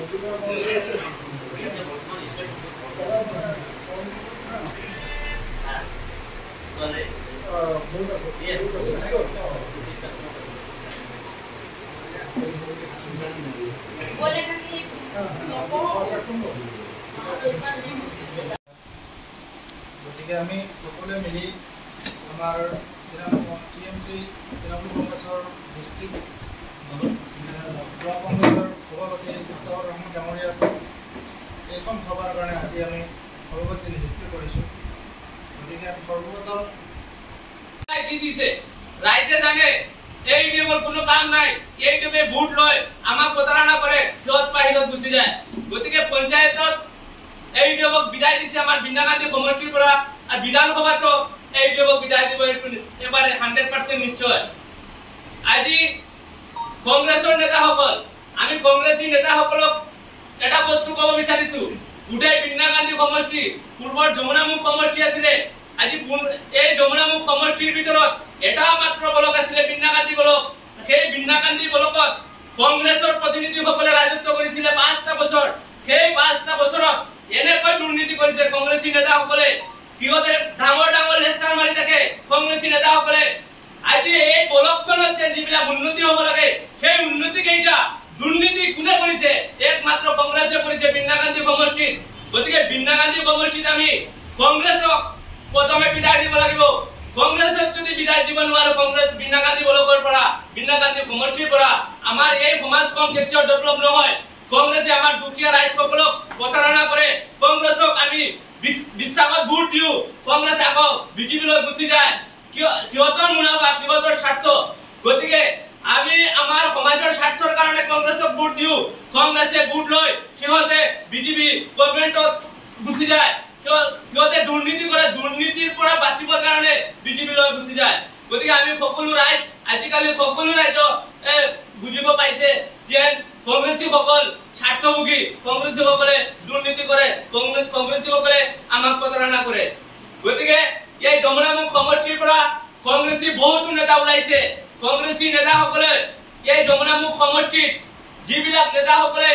গতিকে আমি সকলে মিলি আমাৰ টিএমচি তৃণমূল কংগ্ৰেছৰ ডিষ্ট্ৰিক্ট ব্লক কংগ্ৰেছৰ সভাপতি মুক্তাৰ ৰহমান ডাঙৰীয়াক এইখন সভাৰ কাৰণে আজি আমি সভাপতি নিযুক্তি কৰিছোঁ। গতিকে আমি সৰ্বপ্ৰথম ৰাইজে জানে এই নিয়মৰ কোনো কাম নাই, এই নিয়মে ভোট লয় আমাক প্ৰতাৰণা কৰে, সিহঁত বাহিৰত গুচি যায়। গতিকে পঞ্চায়তত এই নিয়মক বিদায় দিছে আমাৰ বিন্দাগান্ধী সমষ্টিৰ পৰা, আৰু বিধানসভাতো এই নিয়মক বিদায় দিব এবাৰে 100% নিশ্চয়। আজি কংগ্ৰেছৰ নেতাসকল, আমি কংগ্ৰেছী নেতাসকলক এটা বস্তু ক'ব বিচাৰিছো, গোটেই বিন্দাগান্ধী সমষ্টি পূৰ্বৰ যমুনামুখ সমষ্টি আছিলে, আজি এই যমুনামুখ সমষ্টিৰ ভিতৰত এটা মাত্ৰ ব্লক আছিলে বিন্দাগান্ধী ব্লক। সেই বিন্দাগান্ধী ব্লকত কংগ্ৰেছৰ প্ৰতিনিধিসকলে ৰাজত্ব কৰিছিলে 5টা বছৰ। সেই 5টা বছৰত এনেকৈ দুৰ্নীতি কৰিছে কংগ্ৰেছী নেতাসকলে, সিহঁতে ডাঙৰ ডাঙৰ লেষ্টাৰ মাৰি থাকে কংগ্ৰেছী নেতাসকলে। আজি এই ব্লকখনত যে যিবিলাক উন্নতি হ'ব লাগে, সেই উন্নতি কেইটা দুৰ্নীতি কোনে কৰিছে? একমাত্ৰ কংগ্ৰেছে কৰিছে বিন্দাগান্ধী সমষ্টিত। গতিকে বিন্দাগান্ধী সমষ্টিত আমি কংগ্ৰেছক প্ৰথমে বিদায় দিব লাগিব। কংগ্ৰেছক যদি বিদায় দিব নোৱাৰো, কংগ্ৰেছ বিন্দাগান্ধী ব্লকৰ পৰা, বিন্দাগান্ধী সমষ্টিৰ পৰা আমাৰ এই সমাজখন কেতিয়াও ডেভেলপ নহয়। কংগ্ৰেছে আমাৰ দুখীয়া ৰাইজসকলক প্ৰতাৰণা কৰে, কংগ্ৰেছক আমি বিশ্বাসত ভোট দিওঁ, কংগ্ৰেছ আকৌ বিজেপিলৈ গুচি যায়, সিহঁতৰ মুনাফা, সিহঁতৰ স্বাৰ্থ। গতিকে আমি আমাৰ সমাজৰ স্বাৰ্থৰ কাৰণে কংগ্ৰেছক ভোট দিওঁ, কংগ্ৰেছে ভোট লৈ সিহঁতে বিজেপি গভৰ্ণমেণ্টত গুচি যায়, সিহঁতে দুৰ্নীতি কৰে, দুৰ্নীতিৰ পৰা বাচিবৰ কাৰণে বিজেপিলৈ গুচি যায়। গতিকে আমি সকলো ৰাইজ, আজিকালি সকলো ৰাইজক বুজিব পাইছে যে কংগ্ৰেছীসকল স্বাৰ্থভোগী, কংগ্ৰেছীসকলে দুৰ্নীতি কৰে, কংগ্ৰেছীসকলে আমাক প্ৰতাৰণা কৰে। গতিকে এই যমুনামুখ সমষ্টিৰ পৰা কংগ্ৰেছী বহুতো নেতা ওলাইছে। কংগ্ৰেছী নেতাসকলে এই যমুনামুখ সমষ্টিত যিবিলাক নেতাসকলে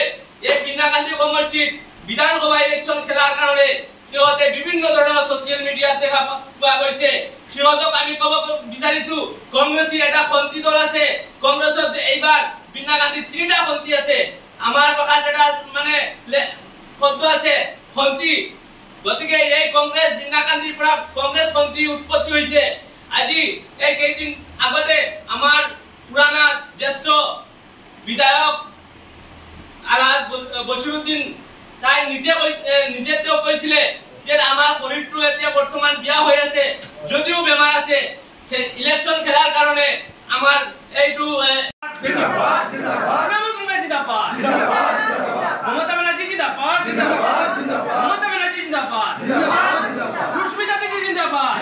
এই বিন্দাগান্ধী সমষ্টিত বিধানসভা ইলেকশ্যন খেলাৰ কাৰণে সিহঁতে বিভিন্ন ধৰণৰ ছচিয়েল মিডিয়াত দেখা পোৱা গৈছে, সিহঁতক আমি ক'ব বিচাৰিছো, কংগ্ৰেছী এটা খন্তি দল আছে, কংগ্ৰেছত এইবাৰ বিন্দাগান্ধীত 3টা খন্তি আছে। আমাৰ ভাষাত এটা মানে শব্দ আছে খন্তি। গতিকে এই কংগ্ৰেছ বিন্দাগান্ধীৰ পৰা কংগ্ৰেছ খন্তি উৎপত্তি হৈছে। আজি এই কেইদিন আগতে আমাৰ পুৰাণা জ্যেষ্ঠ বিধায়ক আলহাজ বছিৰুদ্দিন তাই নিজে তেওঁ কৈছিলে যে আমাৰ শৰীৰটো এতিয়া বৰ্তমান বিয়া হৈ আছে, যদিও বেমাৰ আছে, ইলেকশ্যন খেলাৰ কাৰণে আমাৰ এইটো জিন্দাবাদ জিন্দাবাদ জিন্দাবাদ মমতা বেনাৰ্জী জিন্দাবাদ জিন্দাবাদ মমতা বেনাৰ্জী জিন্দাবাদ জিন্দাবাদ সুস্মিতা দেৱী জিন্দাবাদ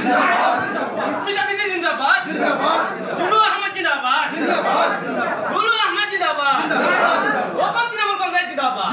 সুস্মিতা দেৱী জিন্দাবাদ দুলু আহমেদ জিন্দাবাদ দুলু আহমেদ জিন্দাবাদ অসম তৃণমূল কংগ্ৰেছ জিন্দাবাদ।